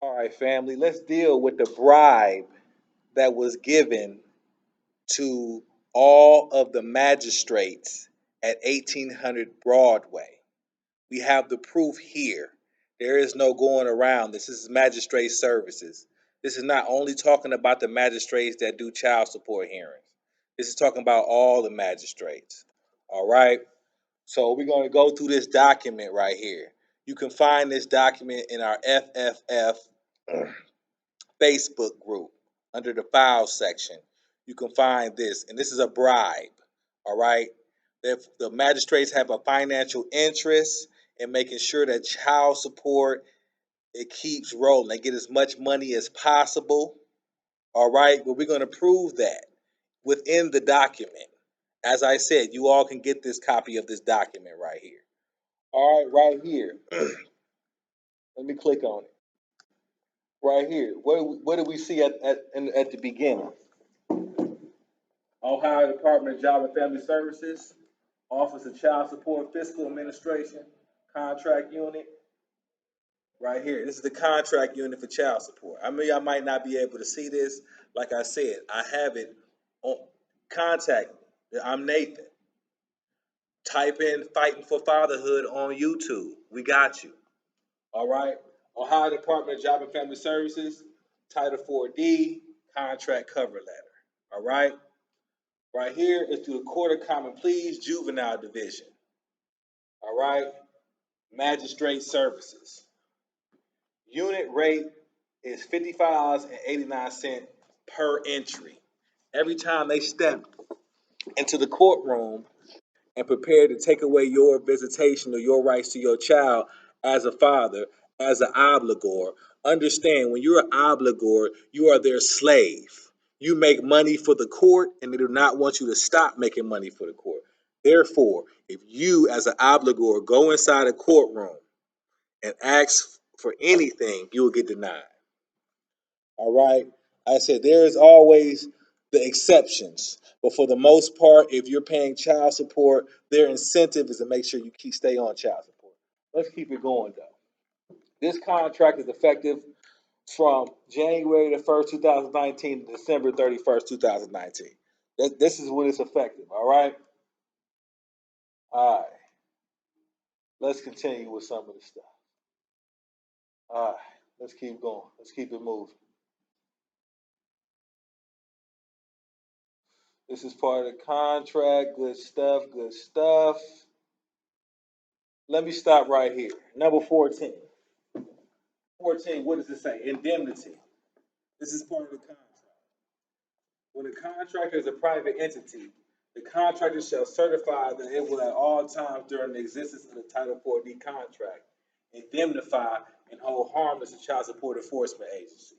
All right, family, let's deal with the bribe that was given to all of the magistrates at 1800 Broadway. We have the proof here. There is no going around this. This is magistrate services. This is not only talking about the magistrates that do child support hearings. This is talking about all the magistrates. All right. So we're going to go through this document right here. You can find this document in our FFF Facebook group under the files section. You can find this, and this is a bribe. All right. If the magistrates have a financial interest in making sure that child support it keeps rolling, they get as much money as possible. All right, but we're going to prove that within the document. As I said, you all can get this copy of this document right here. All right, right here. Let me click on it. Right here. What do we see at the beginning? Ohio Department of Job and Family Services, Office of Child Support, Fiscal Administration, Contract Unit. Right here. This is the contract unit for child support. I mean, I might not be able to see this. Like I said, I have it on contact me. I'm Nathan. Type in Fighting for Fatherhood on YouTube. We got you. All right. Ohio Department of Job and Family Services, Title 4D, contract cover letter. All right. Right here is through the Court of Common Pleas, Juvenile Division. All right. Magistrate Services. Unit rate is $50.89 per entry. Every time they step into the courtroom and prepare to take away your visitation or your rights to your child as a father, as an obligor, understand when you're an obligor, you are their slave. You make money for the court, and they do not want you to stop making money for the court. Therefore, if you as an obligor go inside a courtroom and ask for anything, you will get denied. All right. I said there is always the exceptions, but for the most part, if you're paying child support, their incentive is to make sure you stay on child support. Let's keep it going though. This contract is effective from January the 1st, 2019 to December 31st, 2019. This is when it's effective. All right. All right. Let's continue with some of the stuff. All right. Let's keep going. Let's keep it moving. This is part of the contract. Good stuff. Good stuff. Let me stop right here. Number 14. 14, what does it say? Indemnity. This is part of the contract. When a contractor is a private entity, the contractor shall certify that it will at all times during the existence of the Title 4D contract indemnify and hold harmless the Child Support Enforcement Agency,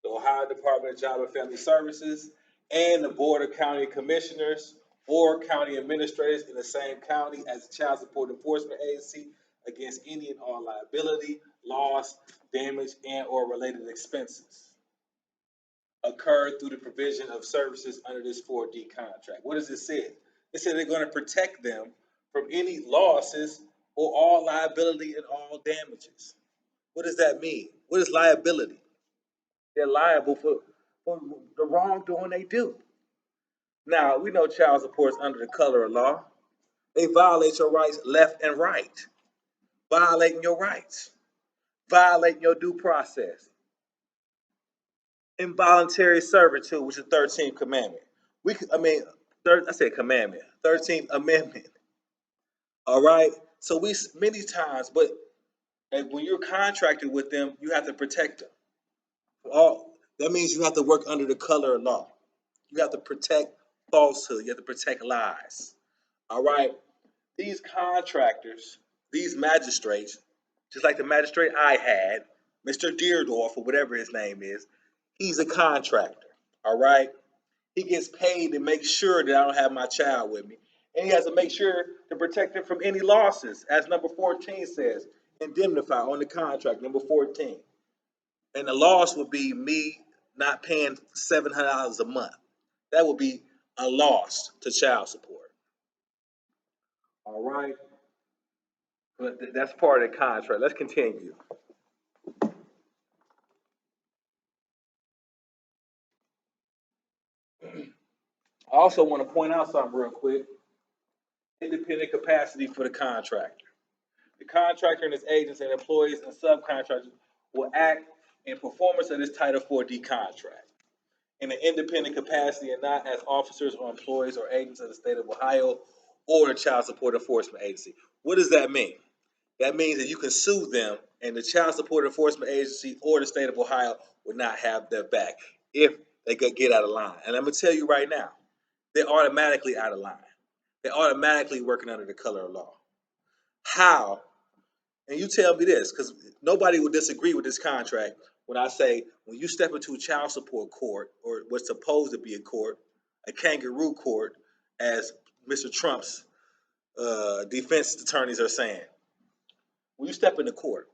the Ohio Department of Job and Family Services, and the Board of County Commissioners or county administrators in the same county as the Child Support Enforcement Agency against any and all liability, loss, damage, and or related expenses occurred through the provision of services under this 4D contract. What does it say? It said they're going to protect them from any losses or all liability and all damages. What does that mean? What is liability? They're liable for the wrongdoing they do. Now, we know child support is under the color of law. They violate your rights left and right, violating your rights, violating your due process. Involuntary servitude, which is the 13th commandment. I said commandment, 13th amendment. All right. So we many times, but when you're contracted with them, you have to protect them. That means you have to work under the color of law. You have to protect falsehood. You have to protect lies. All right. These contractors, these magistrates, just like the magistrate I had, Mr. Deerdorf or whatever his name is, he's a contractor. All right. He gets paid to make sure that I don't have my child with me. And he has to make sure to protect him from any losses, as number 14 says, indemnify on the contract, number 14. And the loss would be me not paying $700 a month. That would be a loss to child support. All right. But that's part of the contract. Let's continue. I also want to point out something real quick. Independent capacity for the contractor. The contractor and his agents and employees and subcontractors will act in performance of this Title 4D contract in an independent capacity and not as officers or employees or agents of the state of Ohio or the Child Support Enforcement Agency. What does that mean? That means that you can sue them and the Child Support Enforcement Agency or the state of Ohio will not have their back if they could get out of line. And I'm going to tell you right now, they're automatically out of line. They're automatically working under the color of law. How? And you tell me this, because nobody will disagree with this contract when I say when you step into a child support court or what's supposed to be a court, a kangaroo court, as Mr. Trump's defense attorneys are saying. When you step into court,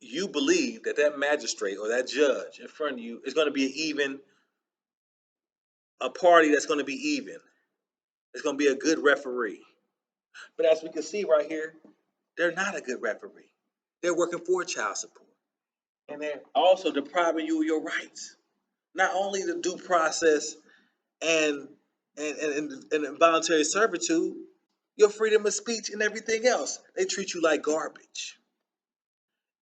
you believe that that magistrate or that judge in front of you is going to be a party that's going to be even. It's going to be a good referee. But as we can see right here, they're not a good referee. They're working for child support. And they're also depriving you of your rights. Not only the due process and involuntary servitude, your freedom of speech and everything else. They treat you like garbage.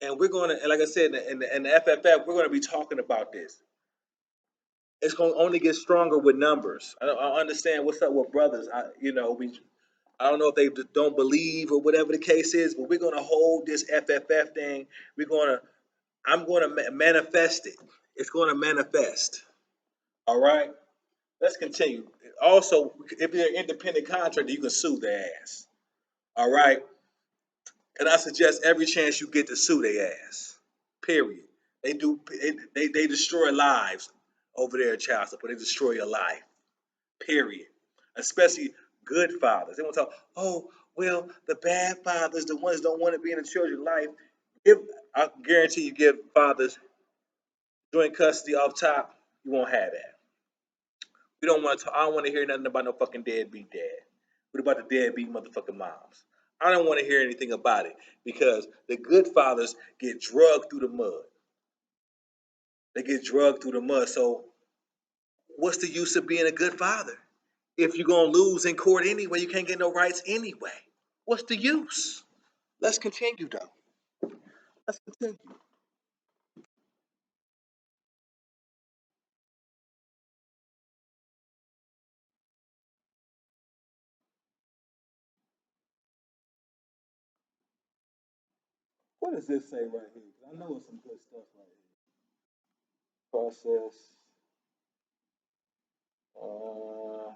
And we're going to, and like I said, in the FFF, we're going to be talking about this. It's going to only get stronger with numbers. I understand what's up with brothers. I don't know if they don't believe or whatever the case is, but we're going to hold this FFF thing. I'm going to manifest it. It's going to manifest. All right. Let's continue. Also, if you're an independent contractor, you can sue their ass. All right. And I suggest every chance you get to sue their ass. Period. They do. They destroy lives over there at child support. They destroy your life. Period. Especially good fathers. They want to talk. Oh, well, the bad fathers, the ones that don't want to be in the children's life. I guarantee you, give fathers joint custody off top. You won't have that. We don't want to. I don't want to hear nothing about no fucking deadbeat dad. What about the deadbeat motherfucking moms? I don't want to hear anything about it because the good fathers get drugged through the mud. They get drugged through the mud. So, what's the use of being a good father if you're gonna lose in court anyway? You can't get no rights anyway. What's the use? Let's continue though. Let's continue. What does this say right here? 'Cause I know it's some good stuff right here. Process. Uh,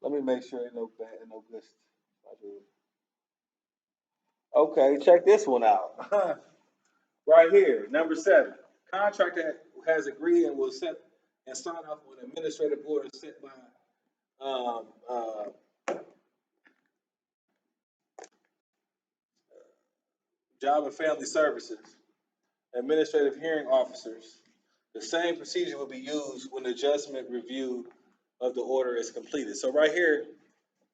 Let me make sure ain't no bad, no good stuff. Okay, check this one out. Right here, number 7. Contractor has agreed and will set and sign off on an administrative order set by um, uh, Job and Family Services, administrative hearing officers. The same procedure will be used when the judgment review of the order is completed. So right here,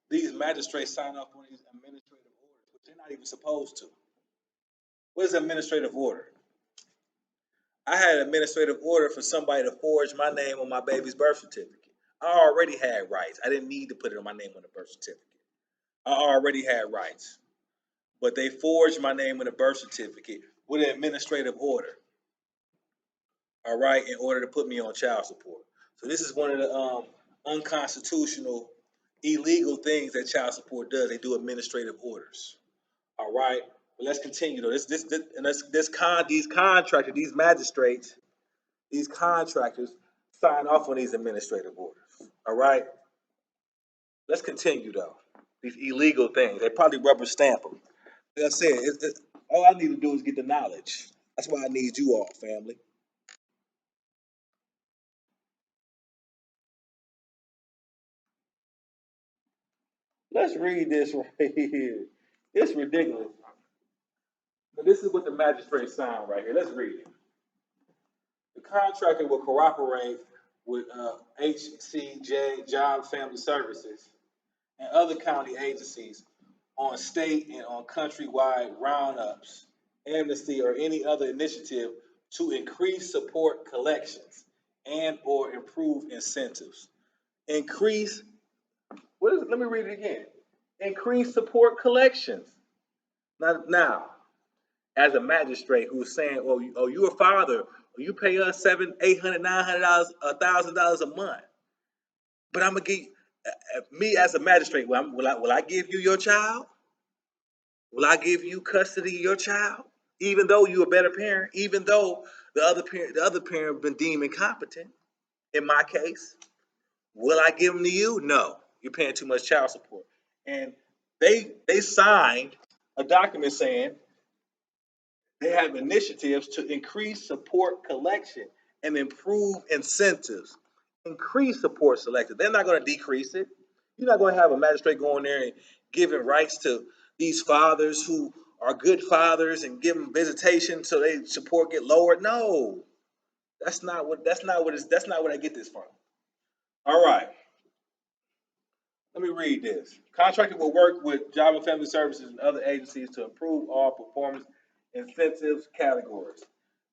these magistrates sign off on these administrative orders, but they're not even supposed to. What is an administrative order? I had an administrative order for somebody to forge my name on my baby's birth certificate. I already had rights. I didn't need to put it on my name on the birth certificate. I already had rights. But they forged my name on the birth certificate with an administrative order. All right, in order to put me on child support. So this is one of the unconstitutional, illegal things that child support does. They do administrative orders. All right, but let's continue though. These contractors, these magistrates, these contractors sign off on these administrative orders. All right, let's continue though. These illegal things, they probably rubber stamp them. Like I said, all I need to do is get the knowledge. That's why I need you all, family. Let's read this right here. It's ridiculous. But this is what the magistrate signed right here. Let's read it. The contractor will cooperate with HCJ Job Family Services and other county agencies on state and on countrywide roundups, amnesty, or any other initiative to increase support collections and or improve incentives. Increase, what is it? Let me read it again. Increase support collections. Now, as a magistrate who's saying, oh, you a father, you pay us $700, $800, $900, $1,000 a month, but I'm gonna give me as a magistrate. Will I give you your child? Will I give you custody of your child, even though you're a better parent, even though the other parent been deemed incompetent? In my case, will I give them to you? No, you're paying too much child support. And they signed a document saying they have initiatives to increase support collection and improve incentives. Increase support selection. They're not going to decrease it. You're not going to have a magistrate going there and giving rights to these fathers who are good fathers and give them visitation so they support get lowered. No, that's not what I get this from. All right, let me read this. Contractor will work with Job and Family Services and other agencies to improve all performance incentives categories.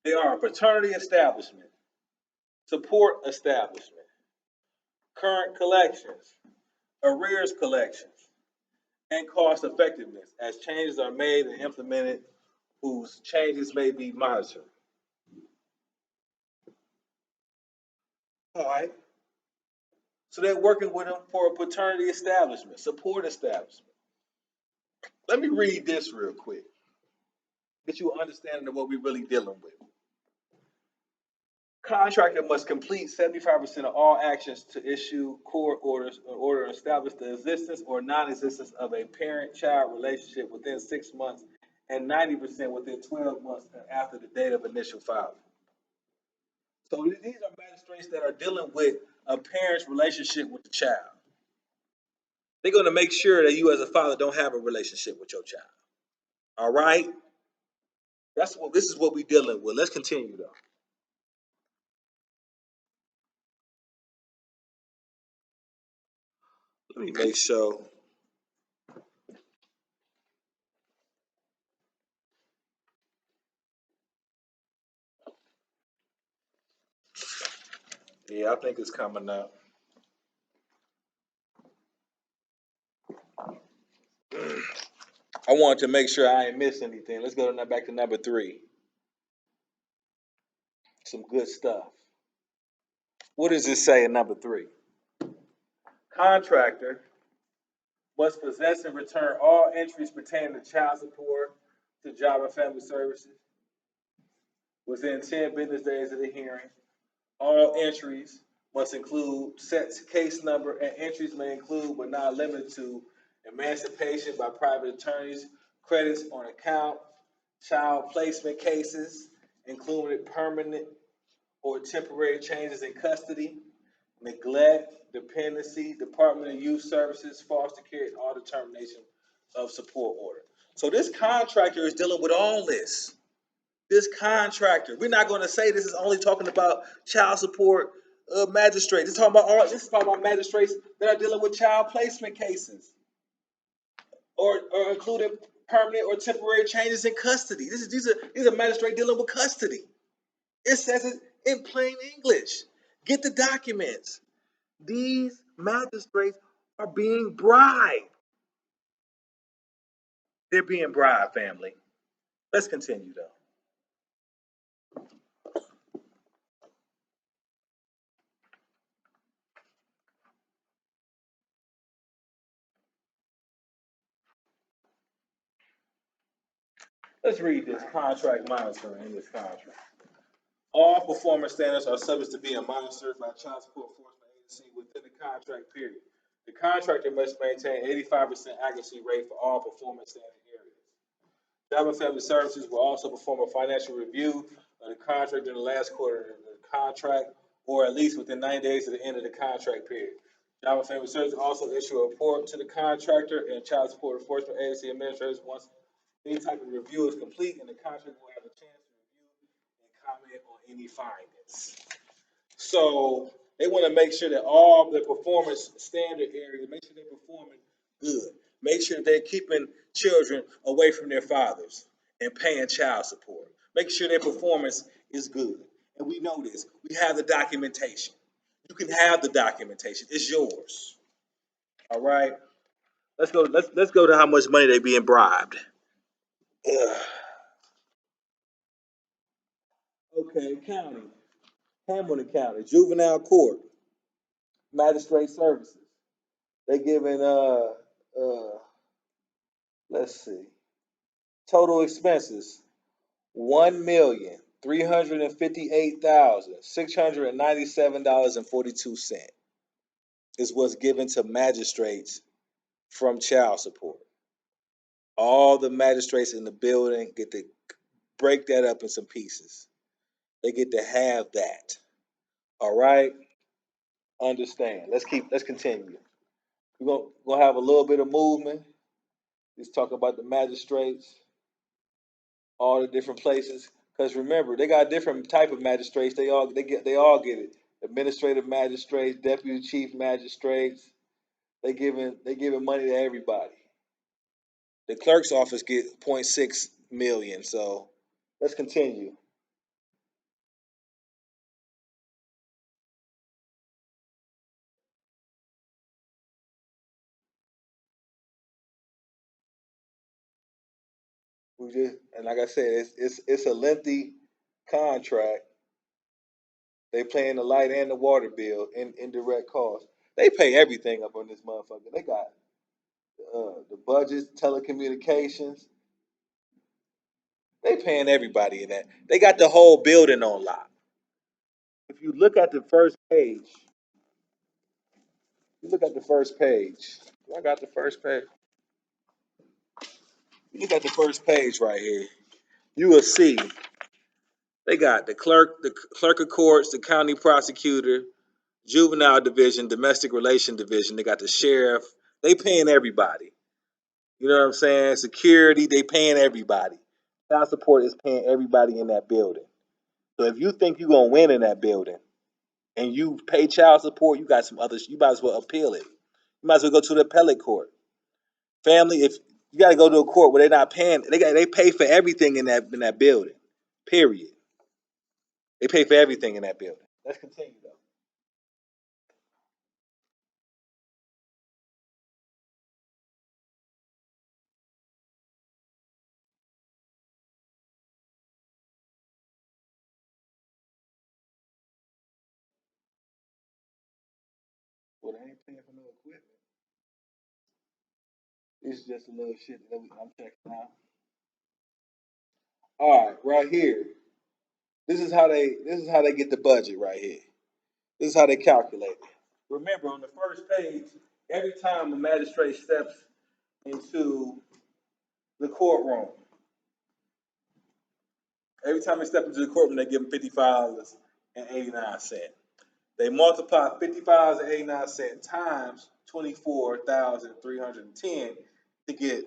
They are paternity establishment, support establishment, current collections, arrears collections, and cost effectiveness as changes are made and implemented whose changes may be monitored. All right. So they're working with them for a paternity establishment, support establishment. Let me read this real quick. Get you an understanding of what we're really dealing with. Contractor must complete 75% of all actions to issue court orders in order to establish the existence or non-existence of a parent-child relationship within 6 months and 90% within 12 months after the date of initial filing. So these are magistrates that are dealing with a parent's relationship with the child. They're going to make sure that you as a father don't have a relationship with your child. All right? This is what we're dealing with. Let's continue though. Let me make sure. Yeah, I think it's coming up. I wanted to make sure I ain't missed anything. Let's go back to number 3. Some good stuff. What does it say in number 3? Contractor must possess and return all entries pertaining to child support to Job and Family Services within 10 business days of the hearing. All entries must include set case number, and entries may include but not limited to emancipation by private attorneys, credits on account, child placement cases, including permanent or temporary changes in custody, neglect, dependency, Department of Youth Services, foster care, and all determination of support order. So this contractor is dealing with all this. This contractor, we're not going to say this is only talking about child support magistrates. This is talking about magistrates that are dealing with child placement cases or including permanent or temporary changes in custody. These are magistrates dealing with custody. It says it in plain English. Get the documents. These magistrates are being bribed. They're being bribed, family. Let's continue though. Let's read this contract monitoring in this contract. All performance standards are subject to being monitored by child support enforcement agency within the contract period. The contractor must maintain 85% accuracy rate for all performance standard areas. Job and Family Services will also perform a financial review of the contract in the last quarter of the contract or at least within 90 days of the end of the contract period. Job and Family Services also issue a report to the contractor and child support enforcement agency administrators once any type of review is complete, and the contractor will have a chance to review and comment on any findings. So they want to make sure that all the performance standard areas, make sure they're performing good. Make sure they're keeping children away from their fathers and paying child support. Make sure their performance is good. And we know this. We have the documentation. You can have the documentation. It's yours. All right. Let's go to how much money they being bribed. Ugh. Okay, county. Hamilton County, Juvenile Court, Magistrate Services. They giving let's see. Total expenses $1,358,697.42 is what's given to magistrates from child support. All the magistrates in the building get to break that up in some pieces. They get to have that. All right? Understand. Let's continue. We're gonna have a little bit of movement. Let's talk about the magistrates, all the different places. Because remember, they got different type of magistrates. They all get it. Administrative magistrates, deputy chief magistrates. They giving money to everybody. The clerk's office get zero point 0.6 million. So let's continue. We just and like I said, it's a lengthy contract. They paying the light and the water bill in indirect costs. They pay everything up on this motherfucker. They got the budgets, telecommunications. They paying everybody in that. They got the whole building on lock. If you look at the first page, you look at the first page. I got the first page. You look at the first page right here. You will see they got the clerk of courts, the county prosecutor, juvenile division, domestic relation division. They got the sheriff. They paying everybody. You know what I'm saying? Security. They paying everybody. Child support is paying everybody in that building. So if you think you're gonna win in that building, and you pay child support, you got some others. You might as well appeal it. You might as well go to the appellate court. Family, if you got to go to a court where they're not paying, they pay for everything in that building. Period. They pay for everything in that building. Let's continue though. Well, they ain't paying for no equipment. This is just a little shit that I'm checking out. All right, right here. This is how they get the budget right here. This is how they calculate it. Remember, on the first page, every time a magistrate steps into the courtroom, every time they step into the courtroom, they give them $55.89. They multiply $55.89 times 24,310 to get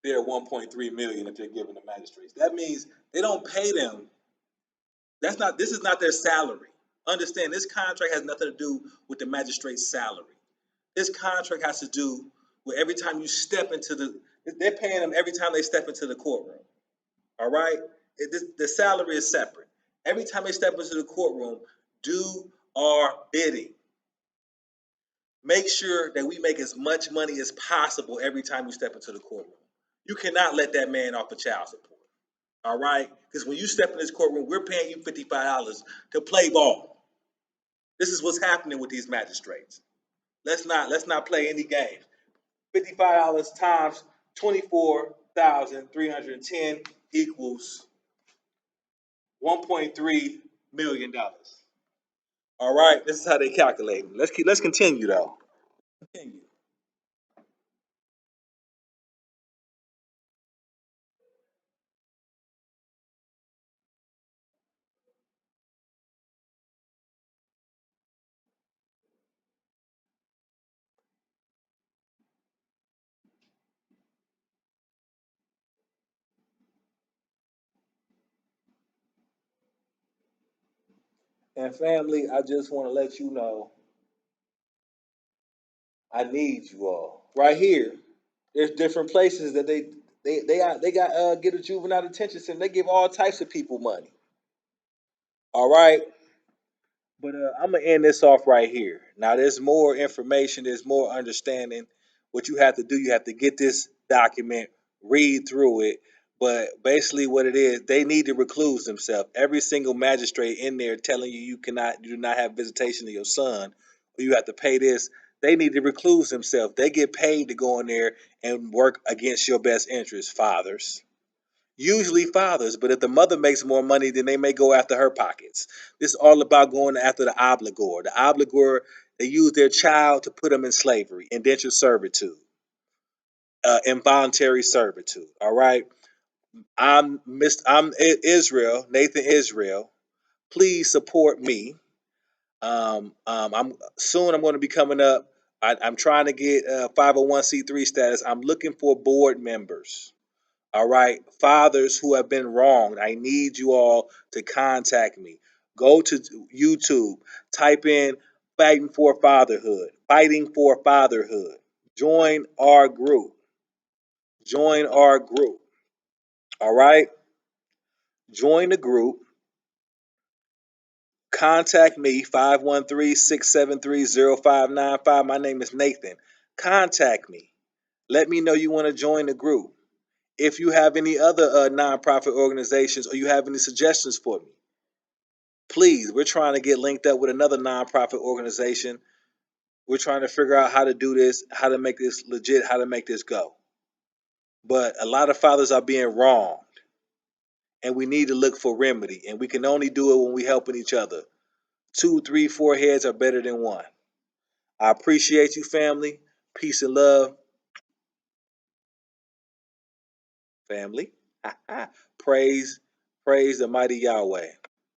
their 1.3 million if they're giving the magistrates. That means they don't pay them. This is not their salary. Understand, this contract has nothing to do with the magistrate's salary. This contract has to do with every time you step into they're paying them every time they step into the courtroom. All right? The salary is separate. Every time they step into the courtroom, do our bidding. Make sure that we make as much money as possible every time we step into the courtroom. You cannot let that man off of child support. All right? Because when you step in this courtroom, we're paying you $55 to play ball. This is what's happening with these magistrates. Let's not play any games. $55 times 24,310 equals $1.3 million. All right, this is how they calculate it. Let's continue though. Continue. And family, I just want to let you know I need you all. Right here, there's different places that they got get a juvenile detention center. They give all types of people money. All right. But I'm gonna end this off right here. Now, there's more information, there's more understanding. What you have to do, you have to get this document, read through it. But basically, what it is, they need to recluse themselves. Every single magistrate in there telling you you do not have visitation of your son, or you have to pay this. They need to recluse themselves. They get paid to go in there and work against your best interest, fathers. Usually fathers, but if the mother makes more money, then they may go after her pockets. This is all about going after the obligor. The obligor, they use their child to put them in slavery, indentured servitude, involuntary servitude. All right. I'm Israel, Nathan Israel. Please support me. I'm going to be coming up. I'm trying to get 501c3 status. I'm looking for board members. All right, fathers who have been wronged, I need you all to contact me. Go to YouTube, type in Fighting for Fatherhood. Join our group. Join our group. All right, join the group. Contact me, 513-673-0595. My name is Nathan. Contact me. Let me know you want to join the group. If you have any other nonprofit organizations or you have any suggestions for me, please, we're trying to get linked up with another nonprofit organization. We're trying to figure out how to do this, how to make this legit, how to make this go. But a lot of fathers are being wronged, and we need to look for remedy. And we can only do it when we helping each other. 2, 3, 4 heads are better than one. I appreciate you, family. Peace and love, family. praise, praise the mighty Yahweh.